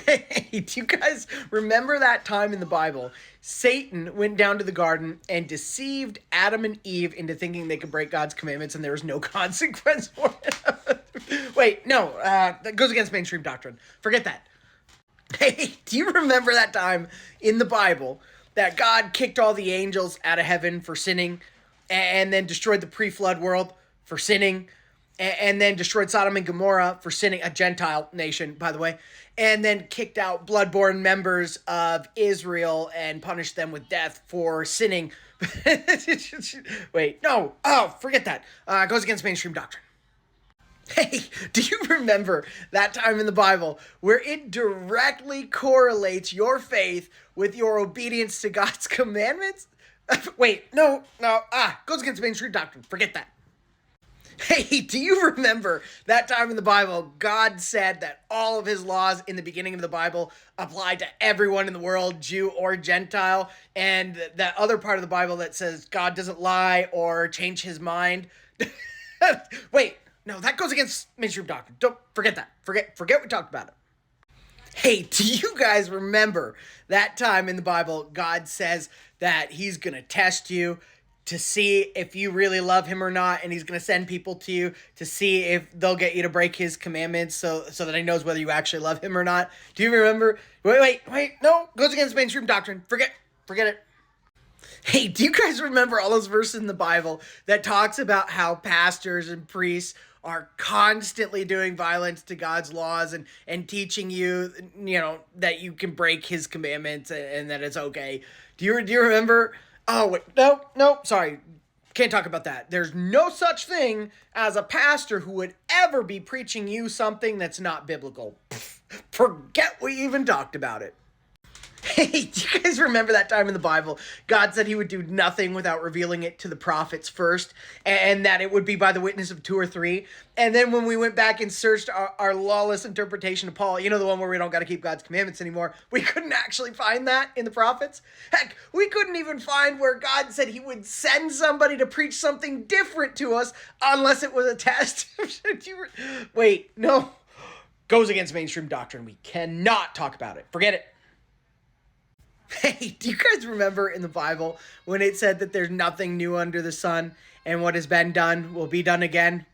Hey, do you guys remember that time in the Bible? Satan went down to the garden and deceived Adam and Eve into thinking they could break God's commandments and there was no consequence for it. Wait, no, that goes against mainstream doctrine. Forget that. Hey, do you remember that time in the Bible that God kicked all the angels out of heaven for sinning and then destroyed the pre flood world for sinning? And then destroyed Sodom and Gomorrah for sinning, a Gentile nation, by the way, and then kicked out bloodborne members of Israel and punished them with death for sinning. Wait, no, oh, forget that. It goes against mainstream doctrine. Hey, do you remember that time in the Bible where it directly correlates your faith with your obedience to God's commandments? Wait, no, goes against mainstream doctrine. Forget that. Hey, do you remember that time in the Bible God said that all of his laws in the beginning of the Bible applied to everyone in the world, Jew or Gentile, and that other part of the Bible that says God doesn't lie or change his mind? Wait, no, that goes against mainstream doctrine. Don't forget that. Forget we talked about it. Hey, do you guys remember that time in the Bible God says that he's going to test you to see if you really love him or not, and he's going to send people to you to see if they'll get you to break his commandments so that he knows whether you actually love him or not? Do you remember? Wait, no, goes against mainstream doctrine. Forget it. Hey, do you guys remember all those verses in the Bible that talks about how pastors and priests are constantly doing violence to God's laws and teaching you, that you can break his commandments and that it's okay? Do you remember? Oh, wait, no, sorry. Can't talk about that. There's no such thing as a pastor who would ever be preaching you something that's not biblical. Forget we even talked about it. Hey, do you guys remember that time in the Bible God said he would do nothing without revealing it to the prophets first, and that it would be by the witness of two or three? And then when we went back and searched our lawless interpretation of Paul, the one where we don't got to keep God's commandments anymore, we couldn't actually find that in the prophets. Heck, we couldn't even find where God said he would send somebody to preach something different to us unless it was a test. Wait, no. Goes against mainstream doctrine. We cannot talk about it. Forget it. Hey, do you guys remember in the Bible when it said that there's nothing new under the sun and what has been done will be done again?